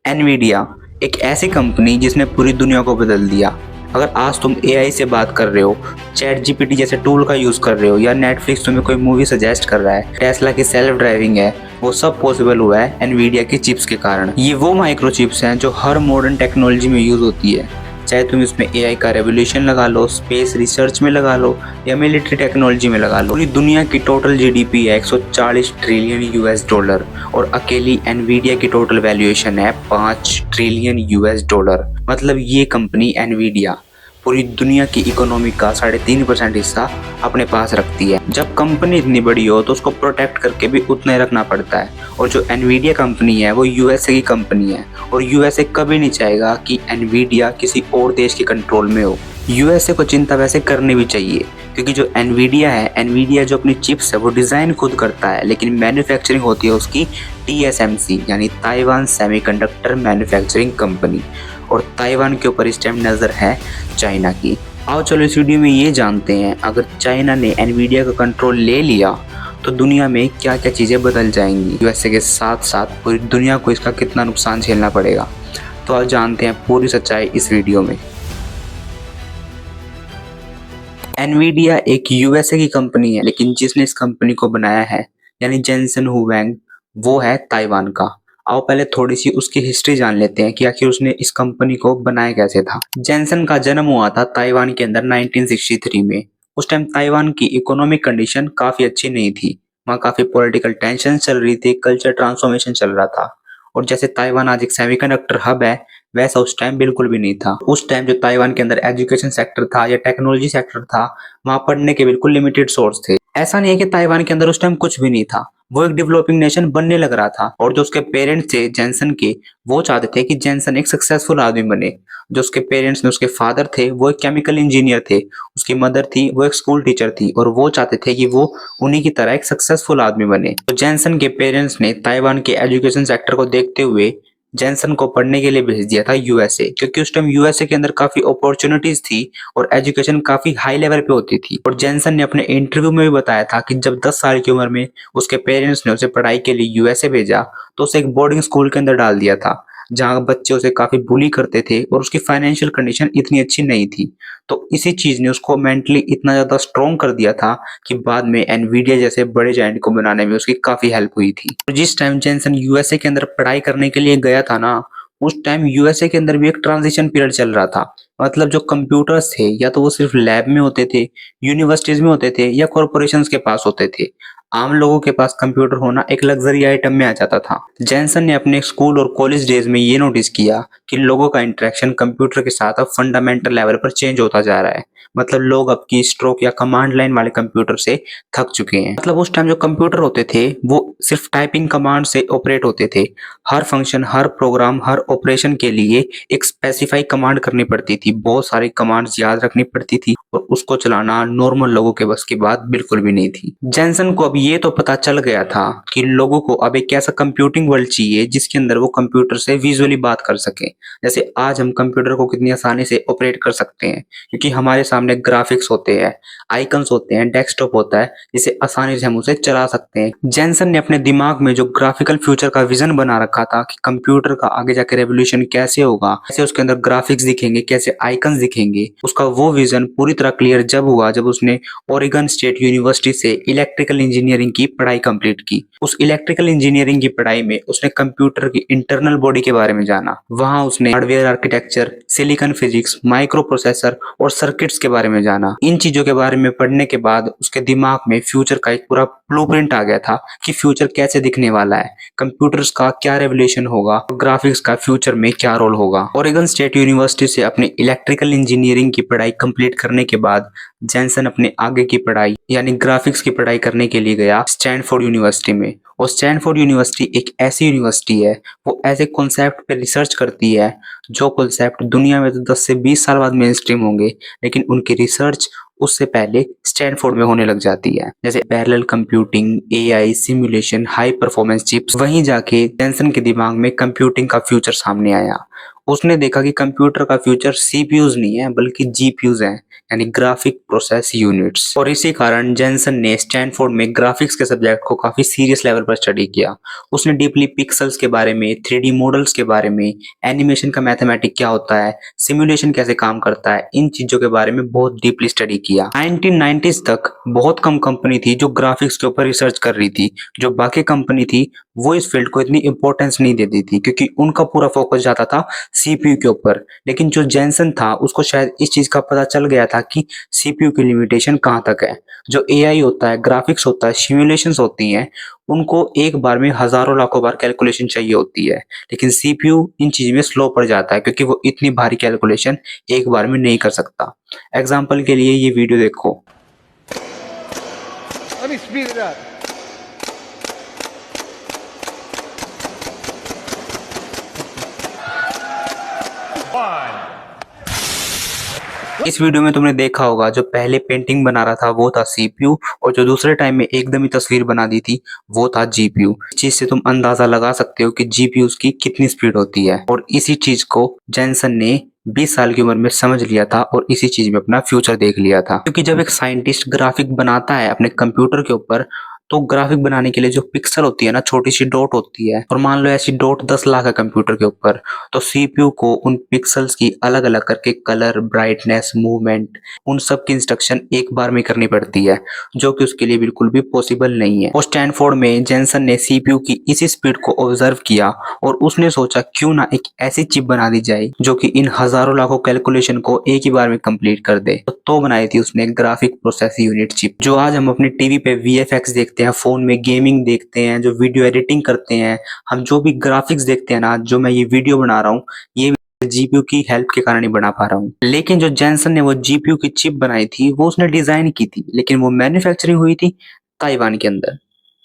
Nvidia एक ऐसी company जिसने पूरी दुनिया को बदल दिया। अगर आज तुम एआई से बात कर रहे हो, चैट जीपीटी जैसे टूल का यूज़ कर रहे हो या नेटफ्लिक्स तुम्हें कोई मूवी सजेस्ट कर रहा है, टेस्ला की सेल्फ ड्राइविंग है, वो सब पॉसिबल हुआ है एनवीडिया की चिप्स के कारण। ये वो माइक्रो चिप्स हैं जो हर मॉडर्न टेक्नोलॉजी में यूज़ होती है। चाहे तुम इसमें एआई का रेवोल्यूशन लगा लो, स्पेस रिसर्च में लगा लो या मिलिट्री टेक्नोलॉजी में लगा लो। पूरी दुनिया की टोटल जीडीपी है 140 ट्रिलियन यूएस डॉलर और अकेली एनवीडिया की टोटल वैल्यूएशन है 5 ट्रिलियन यूएस डॉलर। मतलब ये कंपनी एनवीडिया पूरी दुनिया की इकोनॉमी का 3.5% हिस्सा अपने पास रखती है। जब कंपनी इतनी बड़ी हो तो उसको प्रोटेक्ट करके भी उतना ही रखना पड़ता है। और जो एनवीडिया कंपनी है वो यूएसए की कंपनी है और यूएसए कभी नहीं चाहेगा कि एनवीडिया किसी और देश के कंट्रोल में हो। यूएसए को चिंता वैसे करनी भी चाहिए, क्योंकि जो एनवीडिया जो अपनी चिप्स है वो डिज़ाइन खुद करता है, लेकिन मैन्युफैक्चरिंग होती है उसकी टीएसएमसी यानी ताइवान सेमीकंडक्टर मैन्युफैक्चरिंग कंपनी। और ताइवान के ऊपर इस टाइम नज़र है चाइना की। आओ चलो इस वीडियो में ये जानते हैं, अगर चाइना ने एनवीडिया का कंट्रोल ले लिया तो दुनिया में क्या क्या चीज़ें बदल जाएंगी। यूएसए के साथ साथ पूरी दुनिया को इसका कितना नुकसान झेलना पड़ेगा। तो आज जानते हैं पूरी सच्चाई इस वीडियो में। एनवीडिया एक यूएसए की कंपनी है, लेकिन जिसने इस कंपनी को बनाया है यानी जेनसन हुआंग, वो है ताइवान का। आओ पहले थोड़ी सी उसकी हिस्ट्री जान लेते हैं कि आखिर उसने इस कंपनी को बनाया कैसे था। जेनसन का जन्म हुआ था ताइवान के अंदर 1963 में। उस टाइम ताइवान की इकोनॉमिक कंडीशन काफी अच्छी नहीं थी। वहाँ काफी पॉलिटिकल टेंशन चल रही थी, कल्चर ट्रांसफॉर्मेशन चल रहा था। और जैसे ताइवान आज एक सेमीकंडक्टर हब है, वैसा उस टाइम बिल्कुल भी नहीं था। उस टाइम जो ताइवान के अंदर एजुकेशन सेक्टर था या टेक्नोलॉजी सेक्टर था, वहाँ पढ़ने के बिल्कुल लिमिटेड सोर्स थे। ऐसा नहीं है कि ताइवान के अंदर उस टाइम कुछ भी नहीं था, वो एक डेवलपिंग नेशन बनने लग रहा था। और जो उसके पेरेंट्स थे जेनसन के, वो चाहते थे कि जेनसन एक सक्सेसफुल आदमी बने। जो उसके पेरेंट्स में उसके फादर थे वो एक केमिकल इंजीनियर थे, उसकी मदर थी वो एक स्कूल टीचर थी, और वो चाहते थे कि वो उन्हीं की तरह एक सक्सेसफुल आदमी बने। तो जेनसन के पेरेंट्स ने ताइवान के एजुकेशन सेक्टर को देखते हुए जेनसन को पढ़ने के लिए भेज दिया था यूएसए, क्योंकि उस टाइम यूएसए के अंदर काफी अपॉर्चुनिटीज थी और एजुकेशन काफी हाई लेवल पे होती थी। और जेनसन ने अपने इंटरव्यू में भी बताया था कि जब 10 साल की उम्र में उसके पेरेंट्स ने उसे पढ़ाई के लिए यूएसए भेजा तो उसे एक बोर्डिंग स्कूल के अंदर डाल दिया था, जहाँ बच्चे उसे काफी बुली करते थे और उसकी फाइनेंशियल कंडीशन इतनी अच्छी नहीं थी। तो इसी चीज ने उसको मेंटली इतना ज्यादा स्ट्रॉन्ग कर दिया था कि बाद में एनवीडिया जैसे बड़े जायंट को बनाने में उसकी काफी हेल्प हुई थी। तो जिस टाइम जेनसन यूएसए के अंदर पढ़ाई करने के लिए गया था ना, उस टाइम यूएसए के अंदर भी एक ट्रांजिशन पीरियड चल रहा था। मतलब जो कंप्यूटर्स थे या तो वो सिर्फ लैब में होते थे, यूनिवर्सिटीज में होते थे या कॉरपोरेशंस के पास होते थे। आम लोगों के पास कंप्यूटर होना एक लग्जरी आइटम में आ जाता था। जेनसन ने अपने स्कूल और कॉलेज डेज में ये नोटिस किया कि लोगों का इंटरेक्शन कंप्यूटर के साथ अब फंडामेंटल लेवल पर चेंज होता जा रहा है। मतलब लोग अब की स्ट्रोक या कमांड लाइन वाले कंप्यूटर से थक चुके हैं। मतलब उस टाइम जो कंप्यूटर होते थे वो सिर्फ टाइपिंग कमांड से ऑपरेट होते थे। हर फंक्शन, हर प्रोग्राम, हर ऑपरेशन के लिए एक स्पेसिफाई कमांड करनी पड़ती थी, बहुत सारी कमांड्स याद रखनी पड़ती थी और उसको चलाना नॉर्मल लोगों के बस की बात बिल्कुल भी नहीं थी। जेनसन को अब ये तो पता चल गया था कि लोगों को अब एक ऐसा कंप्यूटिंग वर्ल्ड चाहिए जिसके अंदर वो कंप्यूटर से विजुअली बात कर सके। जैसे आज हम कंप्यूटर को कितनी आसानी से ऑपरेट कर सकते हैं, क्योंकि हमारे सामने ग्राफिक्स होते हैं, आइकन्स होते हैं, डेस्कटॉप होता है, जिसे आसानी से हम उसे चला सकते हैं। जेनसन ने अपने दिमाग में जो ग्राफिकल फ्यूचर का विजन बना रखा था कि कंप्यूटर का आगे जाके रेवोल्यूशन कैसे होगा, कैसे उसके अंदर ग्राफिक्स दिखेंगे, कैसे आइकन्स दिखेंगे, उसका वो विजन पूरी तरह क्लियर जब हुआ जब उसने ओरेगन स्टेट यूनिवर्सिटी से इलेक्ट्रिकल इंजीनियरिंग की पढ़ाई कंप्लीट की। उस इलेक्ट्रिकल इंजीनियरिंग की पढ़ाई में उसने कंप्यूटर की इंटरनल बॉडी के बारे में जाना। वहां उसने hardware architecture, silicon physics, micro processor और सर्किट्स के बारे में जाना। इन चीजों के बारे में पढ़ने के बाद उसके दिमाग में फ्यूचर का एक पूरा ब्लूप्रिंट आ गया था कि फ्यूचर कैसे दिखने वाला है, कंप्यूटर्स का क्या रेवोल्यूशन होगा, ग्राफिक्स का फ्यूचर में क्या रोल होगा। ओरेगन स्टेट यूनिवर्सिटी से अपनी इलेक्ट्रिकल इंजीनियरिंग की पढ़ाई कंप्लीट करने के बाद जेनसन अपने आगे की पढ़ाई यानी ग्राफिक्स की पढ़ाई करने के लिए गया स्टैनफोर्ड यूनिवर्सिटी में। और स्टैनफोर्ड यूनिवर्सिटी एक ऐसी यूनिवर्सिटी है, वो ऐसे कॉन्सेप्ट पे रिसर्च करती है जो कॉन्सेप्ट दुनिया में तो 10 से 20 साल बाद मेन स्ट्रीम होंगे, लेकिन उनकी रिसर्च उससे पहले स्टैनफोर्ड में होने लग जाती है। जैसे parallel computing, AI, simulation, high performance chips. वहीं जाके जेनसन के दिमाग में कंप्यूटिंग का फ्यूचर सामने आया उसने देखा कि कंप्यूटर का फ्यूचर सीपीयूज नहीं है बल्कि जीपीयूज हैं, यानी ग्राफिक प्रोसेस यूनिट्स। और इसी कारण जेनसन ने स्टैनफोर्ड में ग्राफिक्स के सब्जेक्ट को काफी सीरियस लेवल पर स्टडी किया। उसने डीपली पिक्सल्स के बारे में, 3D मॉडल्स के बारे में, एनिमेशन का मैथमेटिक क्या होता है, सिमुलेशन कैसे काम करता है, इन चीजों के बारे में बहुत डीपली स्टडी किया। 1990s तक बहुत कम कंपनी थी जो ग्राफिक्स के ऊपर रिसर्च कर रही थी। जो बाकी कंपनी थी वो इस फील्ड को इतनी इंपॉर्टेंस नहीं देती थी क्योंकि उनका पूरा फोकस जाता था सीपीयू के ऊपर। लेकिन जो जेनसन था उसको शायद इस चीज का पता चल गया था कि सीपीयू की लिमिटेशन कहाँ तक है। जो एआई होता है, ग्राफिक्स होता है, सिमुलेशंस होती हैं, उनको एक बार में हजारों लाखों बार कैलकुलेशन चाहिए होती है। लेकिन सीपीयू इन चीज में स्लो पड़ जाता है क्योंकि वो इतनी भारी कैलकुलेशन एक बार में नहीं कर सकता। एग्जाम्पल के लिए ये वीडियो देखो। Let me speed it up. इस वीडियो में तुमने देखा होगा जो पहले पेंटिंग बना रहा था वो था सीपीयू, और जो दूसरे टाइम में एकदम ही तस्वीर बना दी थी वो था जीपीयू। इस चीज से तुम अंदाजा लगा सकते हो कि जीपीयू की कितनी स्पीड होती है। और इसी चीज को जेनसन ने 20 साल की उम्र में समझ लिया था और इसी चीज में अपना फ्यूचर देख लिया था। क्योंकि जब एक साइंटिस्ट ग्राफिक बनाता है अपने कंप्यूटर के ऊपर, तो ग्राफिक बनाने के लिए जो पिक्सल होती है ना, छोटी सी डॉट होती है, और मान लो ऐसी डॉट 10 लाख है कंप्यूटर के ऊपर, तो सीपीयू को उन पिक्सल्स की अलग अलग करके कलर, ब्राइटनेस, मूवमेंट, उन सब की इंस्ट्रक्शन एक बार में करनी पड़ती है, जो कि उसके लिए बिल्कुल भी पॉसिबल नहीं है। और स्टैनफोर्ड में जेनसन ने सीपीयू की इसी स्पीड को ऑब्जर्व किया और उसने सोचा क्यों ना एक ऐसी चिप बना दी जाए जो कि इन हजारों लाखों कैलकुलेशन को एक ही बार में कंप्लीट कर दे। तो बनाई थी उसने ग्राफिक प्रोसेस यूनिट चिप। जो आज हम अपनी टीवी पे वीएफएक्स देखते हैं, फोन में गेमिंग देखते हैं, जो वीडियो एडिटिंग करते हैं, हम जो भी ग्राफिक्स देखते हैं ना, जो मैं ये वीडियो बना रहा हूँ, ये जीपीयू की हेल्प के कारण ही बना पा रहा हूँ। लेकिन जो जेनसन ने वो जीपीयू की चिप बनाई थी वो उसने डिजाइन की थी, लेकिन वो मैन्युफैक्चरिंग हुई थी ताइवान के अंदर।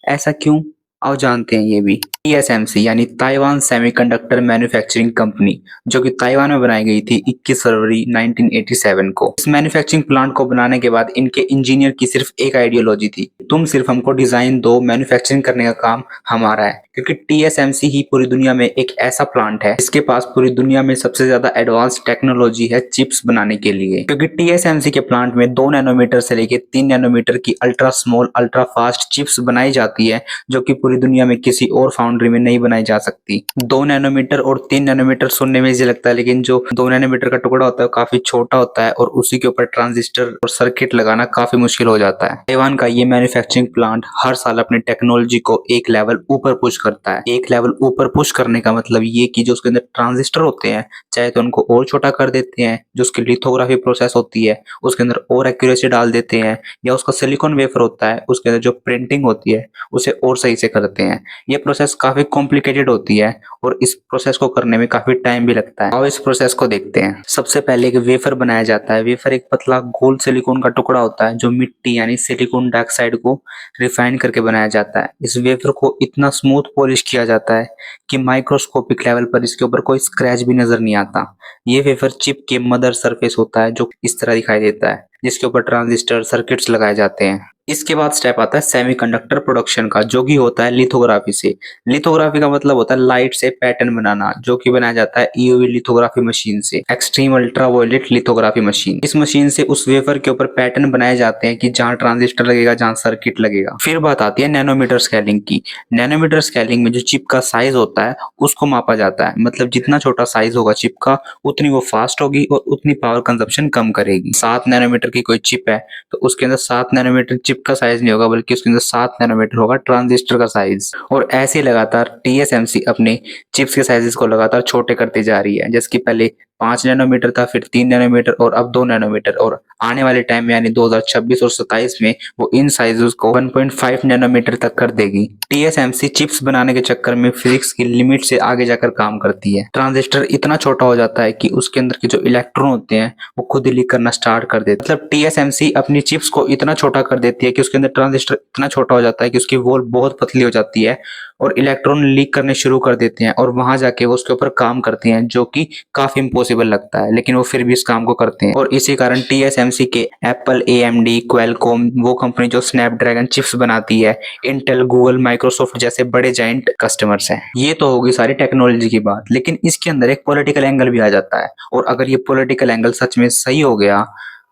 ऐसा क्यों? आओ जानते हैं ये भी। टीएसएमसी यानी ताइवान सेमीकंडक्टर मैन्युफैक्चरिंग कंपनी, जो कि ताइवान में बनाई गई थी 21 फरवरी 1987 को। इस मैन्युफैक्चरिंग प्लांट को बनाने के बाद इनके इंजीनियर की सिर्फ एक आइडियोलॉजी थी, तुम सिर्फ हमको डिजाइन दो, मैन्युफैक्चरिंग करने का काम हमारा है। क्योंकि टीएसएमसी ही पूरी दुनिया में एक ऐसा प्लांट है जिसके पास पूरी दुनिया में सबसे ज्यादा एडवांस टेक्नोलॉजी है चिप्स बनाने के लिए। क्योंकि टीएसएमसी के प्लांट में 2 नैनोमीटर से लेके 3 नैनोमीटर की ultra small, ultra fast chips बनाई जाती है, जो कि पूरी दुनिया में किसी और फाउंड्री में नहीं बनाई जा सकती। 2 नैनोमीटर और 3 नैनोमीटर सुनने में इजी लगता है, लेकिन जो 2 नैनोमीटर का टुकड़ा होता है काफी छोटा होता है और उसी के ऊपर ट्रांजिस्टर और सर्किट लगाना काफी मुश्किल हो जाता है। ताइवान का ये मैन्युफैक्चरिंग प्लांट हर साल अपनी टेक्नोलॉजी को एक लेवल ऊपर पुश करता है। एक लेवल ऊपर पुश करने का मतलब ये कि जो उसके अंदर ट्रांजिस्टर होते हैं, चाहे तो उनको और छोटा कर देते हैं, जो उसकी लिथोग्राफी प्रोसेस होती है उसके अंदर और एक्यूरेसी डाल देते हैं, या उसका सिलिकॉन वेफर होता है उसके अंदर जो प्रिंटिंग होती है उसे और सही से करते हैं। ये प्रोसेस काफी कॉम्प्लिकेटेड होती है और इस प्रोसेस को करने में काफी टाइम भी लगता है। और इस प्रोसेस को देखते हैं। सबसे पहले एक वेफर बनाया जाता है। वेफर एक पतला गोल सिलिकॉन का टुकड़ा होता है जो मिट्टी यानी सिलिकॉन डाइऑक्साइड को रिफाइन करके बनाया जाता है। इस वेफर को इतना स्मूथ पॉलिश किया जाता है कि माइक्रोस्कोपिक लेवल पर इसके ऊपर कोई स्क्रैच भी नजर नहीं आता। ये वेफर चिप के मदर सरफेस होता है जो इस तरह दिखाई देता है, जिसके ऊपर ट्रांजिस्टर, सर्किट्स लगाए जाते हैं। इसके बाद स्टेप आता है सेमीकंडक्टर प्रोडक्शन का, जो कि होता है लिथोग्राफी से। लिथोग्राफी का मतलब होता है लाइट से पैटर्न बनाना, जो कि बनाया जाता है ईयूवी लिथोग्राफी मशीन से, एक्सट्रीम अल्ट्रावायलेट लिथोग्राफी मशीन। इस मशीन से उस वेफर के ऊपर पैटर्न बनाए जाते हैं कि जहां ट्रांजिस्टर लगेगा, जहां सर्किट लगेगा। फिर बात आती है नैनोमीटर स्केलिंग की। नैनोमीटर स्केलिंग में जो चिप का साइज होता है उसको मापा जाता है। मतलब जितना छोटा साइज होगा चिप का, उतनी वो फास्ट होगी और उतनी पावर कंजप्शन कम करेगी। 7 नैनोमीटर की कोई चिप है तो उसके अंदर 7 नैनोमीटर चिप का साइज नहीं होगा, बल्कि उसके अंदर 7 नैनोमीटर होगा ट्रांजिस्टर का साइज। और ऐसे लगातार टीएसएमसी अपने चिप्स के साइजेस को लगातार छोटे करती जा रही है, जैसे कि पहले 5 नैनोमीटर था, फिर 3 नैनोमीटर और अब 2 नैनोमीटर, और आने वाले टाइम में यानी 2026 और 27 में वो इन साइजेस को 1.5 नैनोमीटर तक कर देगी। टीएसएमसी चिप्स बनाने के चक्कर में फिजिक्स की लिमिट से आगे जाकर काम करती है। ट्रांजिस्टर इतना छोटा हो जाता है कि उसके अंदर के जो इलेक्ट्रॉन होते हैं वो खुद ही लीक करना स्टार्ट कर देते हैं। मतलब टीएसएमसी अपनी चिप्स को इतना छोटा कर देती देती है कि उसके अंदर ट्रांजिस्टर इतना छोटा हो जाता है कि उसकी वॉल बहुत पतली हो जाती है और इलेक्ट्रॉन लीक करने शुरू कर देते हैं और वहां जाके वो उसके ऊपर काम करते हैं, जो कि काफी इम्पॉसिबल लगता है, लेकिन वो फिर भी इस काम को करते हैं। और इसी कारण टीएसएमसी के एप्पल, एएमडी, क्वेलकॉम, वो कंपनी जो स्नैपड्रैगन चिप्स बनाती है, इंटेल, गूगल, माइक्रोसॉफ्ट जैसे बड़े जाइंट कस्टमर्स हैं। ये तो होगी सारी टेक्नोलॉजी की बात, लेकिन इसके अंदर एक पॉलिटिकल एंगल भी आ जाता है, और अगर ये पॉलिटिकल एंगल सच में सही हो गया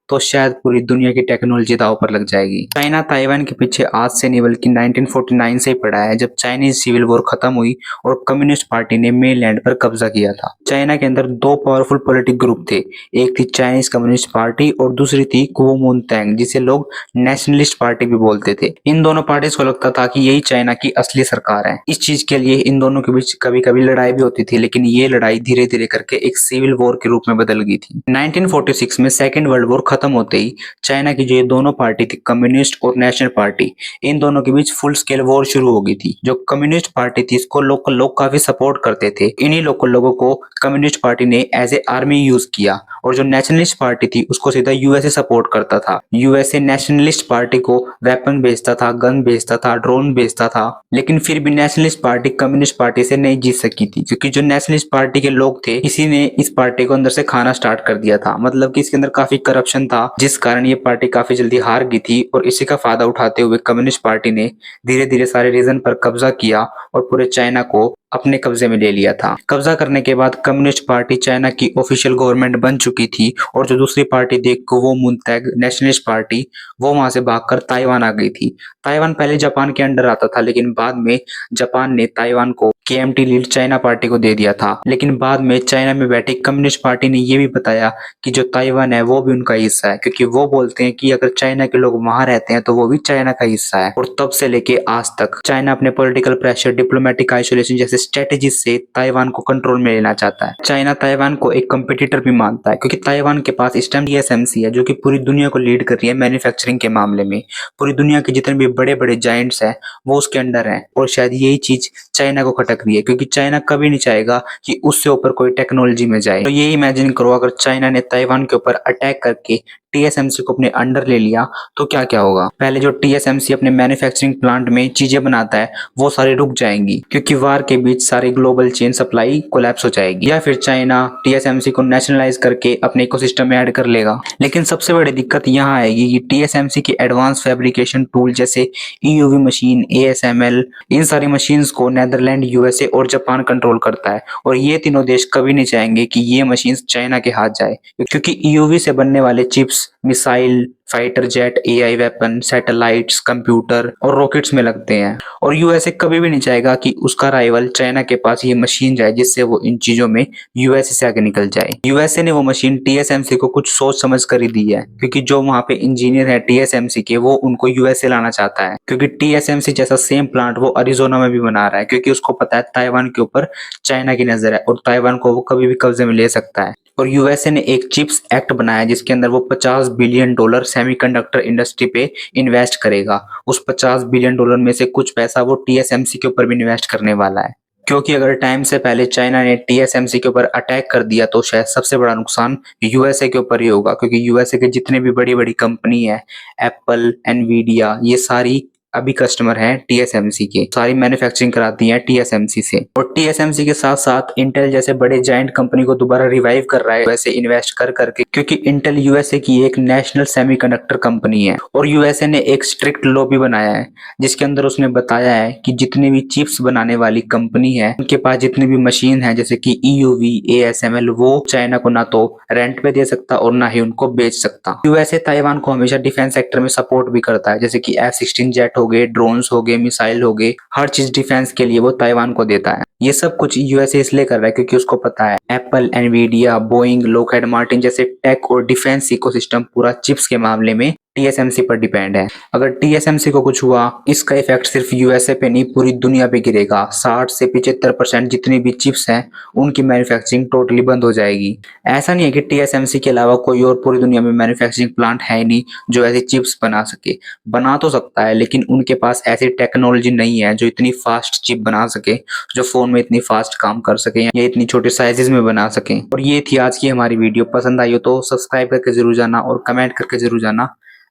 तो शायद पूरी दुनिया की टेक्नोलॉजी दांव पर लग जाएगी। चाइना ताइवान के पीछे आज से नहीं बल्कि 1949 से ही पड़ा है, जब चाइनीज सिविल वॉर खत्म हुई और कम्युनिस्ट पार्टी ने मेनलैंड पर कब्जा किया था। चाइना के अंदर दो पावरफुल पॉलिटिक ग्रुप थे, एक थी चाइनीज कम्युनिस्ट पार्टी और दूसरी थी कुओमिंतांग, जिसे लोग नेशनलिस्ट पार्टी भी बोलते थे। इन दोनों पार्टीज को लगता था कि यही चाइना की असली सरकार है। इस चीज के लिए इन दोनों के बीच कभी कभी लड़ाई भी होती थी, लेकिन ये लड़ाई धीरे धीरे करके एक सिविल वॉर के रूप में बदल गई थी। 1946 में सेकेंड वर्ल्ड वॉर खत्म होते ही चाइना की जो ये दोनों पार्टी थी, कम्युनिस्ट और नेशनल पार्टी, इन दोनों के बीच फुल स्केल वॉर शुरू हो गई थी। जो कम्युनिस्ट पार्टी थी इसको लोकल लोग काफी सपोर्ट करते थे। इन्हीं लोकल लोगों को कम्युनिस्ट पार्टी ने एज ए आर्मी यूज किया, और जो नेशनलिस्ट पार्टी थी उसको सीधा यूएसए सपोर्ट करता था। यूएसए नेशनलिस्ट पार्टी को वेपन भेजता था, गन भेजता था, ड्रोन भेजता था, लेकिन फिर भी नेशनलिस्ट पार्टी कम्युनिस्ट पार्टी से नहीं जीत सकी थी, क्योंकि जो नेशनलिस्ट पार्टी के लोग थे किसी ने इस पार्टी को अंदर से खाना स्टार्ट कर दिया था। मतलब कि इसके अंदर काफी करप्शन था, जिस कारण ये पार्टी काफी जल्दी हार गई थी, और इसी का फायदा उठाते हुए कम्युनिस्ट पार्टी ने धीरे धीरे सारे रीजन पर कब्जा किया और पूरे चाइना को अपने कब्जे में ले लिया था। कब्जा करने के बाद कम्युनिस्ट पार्टी चाइना की ऑफिशियल गवर्नमेंट बन चुकी थी, और जो दूसरी पार्टी थी कुओमिंतांग नेशनलिस्ट पार्टी, वो वहां से भागकर ताइवान आ गई थी। ताइवान पहले जापान के अंडर आता था, लेकिन बाद में जापान ने ताइवान को केएमटी लीड चाइना पार्टी को दे दिया था। लेकिन बाद में चाइना में बैठी कम्युनिस्ट पार्टी ने ये भी बताया कि जो ताइवान है वो भी उनका हिस्सा है, क्योंकि वो बोलते हैं कि अगर चाइना के लोग वहां रहते हैं तो वो भी चाइना का हिस्सा है। और तब से लेके आज तक चाइना अपने पॉलिटिकल प्रेशर, डिप्लोमेटिक आइसोलेशन जैसे स्ट्रेटेजी से ताइवान को कंट्रोल में लेना चाहता है। चाइना ताइवान को एक कंपटीटर भी मानता है, क्योंकि ताइवान के पास इस टाइम टीएसएमसी है, जो कि पूरी दुनिया को लीड कर रही है मैन्युफैक्चरिंग के मामले में। पूरी दुनिया के जितने भी बड़े बड़े जाइंट्स हैं वो उसके अंडर हैं, और शायद यही चीज चाइना को खटक रही है, क्योंकि चाइना कभी नहीं चाहेगा कि उससे ऊपर कोई टेक्नोलॉजी में जाए। तो ये इमेजिन करो, अगर चाइना ने ताइवान के ऊपर अटैक करके टीएसएमसी को अपने अंडर ले लिया तो क्या क्या होगा। पहले जो टीएसएमसी अपने मैन्युफैक्चरिंग प्लांट में चीजें बनाता है वो सारी रुक जाएंगी, क्योंकि वार के बीच सारी ग्लोबल चेन सप्लाई कोलैप्स हो जाएगी। या फिर चाइना टीएसएमसी को नेशनलाइज करके अपने इकोसिस्टम में ऐड कर लेगा। लेकिन सबसे बड़ी दिक्कत यहाँ आएगी कि टीएसएमसी के एडवांस फैब्रिकेशन टूल जैसे ईयूवी मशीन, एएसएमएल, इन सारी मशीन्स को नेदरलैंड, यूएसए और जापान कंट्रोल करता है, और ये तीनों देश कभी नहीं चाहेंगे कि ये मशीन्स चाइना के हाथ जाए, क्योंकि ईयूवी से बनने वाले chips missile, fighter jet, AI weapon, satellites, computer और रॉकेट्स में लगते हैं, और यूएसए कभी भी नहीं चाहेगा कि उसका राइवल चाइना के पास ये मशीन जाए जिससे वो इन चीजों में यूएसए से आगे निकल जाए। यूएसए ने वो मशीन टीएसएमसी को कुछ सोच समझ कर ही दी है, क्योंकि जो वहां पे इंजीनियर है टीएसएमसी के, वो उनको यूएसए लाना चाहता है, क्योंकि टीएसएमसी जैसा सेम प्लांट वो अरिजोना में भी बना रहा है, क्योंकि उसको पता है ताइवान के ऊपर चाइना की नजर है और ताइवान को वो कभी भी कब्जे में ले सकता है। और यूएसए ने एक चिप्स एक्ट बनाया जिसके अंदर वो $50 बिलियन सेमीकंडक्टर इंडस्ट्री पे इन्वेस्ट करेगा। उस $50 बिलियन में से कुछ पैसा वो टीएसएमसी के ऊपर भी इन्वेस्ट करने वाला है, क्योंकि अगर टाइम से पहले चाइना ने टीएसएमसी के ऊपर अटैक कर दिया तो शायद सबसे बड़ा नुकसान यूएसए के ऊपर ही होगा, क्योंकि यूएसए के जितने भी बड़ी बड़ी कंपनी है, एप्पल, एनवीडिया, ये सारी अभी कस्टमर हैं टीएसएमसी के, सारी मैन्युफैक्चरिंग कराती हैं टीएसएमसी से। और टीएसएमसी के साथ साथ इंटेल जैसे बड़े जायंट कंपनी को दोबारा रिवाइव कर रहा है वैसे इन्वेस्ट कर करके, क्योंकि इंटेल यूएसए की एक नेशनल सेमीकंडक्टर कंपनी है। और यूएसए ने एक स्ट्रिक्ट लॉ भी बनाया है जिसके अंदर उसने बताया है कि जितने भी चिप्स बनाने वाली कंपनी है उनके पास जितनी भी मशीन है जैसे कि ईयूवी, एएसएमएल, वो चाइना को ना तो रेंट पे दे सकता और ना ही उनको बेच सकता। यूएसए ताइवान को हमेशा डिफेंस सेक्टर में सपोर्ट भी करता है, जैसे कि F-16 जेट हो गए, ड्रोन्स हो गए, मिसाइल हो गए, हर चीज डिफेंस के लिए वो ताइवान को देता है। ये सब कुछ यूएसए इसलिए कर रहा है क्योंकि उसको पता है Apple, Nvidia, Boeing, Lockheed Martin जैसे टेक और डिफेंस इकोसिस्टम पूरा चिप्स के मामले में टीएसएमसी पर डिपेंड है। अगर टीएसएमसी को कुछ हुआ इसका इफेक्ट सिर्फ यूएसए पे नहीं पूरी दुनिया पे गिरेगा। 60 से 75% जितनी भी चिप्स हैं उनकी मैन्युफैक्चरिंग टोटली बंद हो जाएगी। ऐसा नहीं है कि टीएसएमसी के अलावा कोई और पूरी दुनिया में मैन्युफैक्चरिंग प्लांट है नहीं जो ऐसी चिप्स बना सके। बना तो सकता है लेकिन उनके पास ऐसी टेक्नोलॉजी नहीं है जो इतनी फास्ट चिप बना सके, जो फोन में इतनी फास्ट काम कर सके या इतनी छोटे साइजेस में बना सके। और ये थी आज की हमारी वीडियो। पसंद आई हो तो सब्सक्राइब करके जरूर जाना और कमेंट करके जरूर जाना।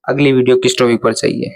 अगली वीडियो किस टॉपिक पर चाहिए।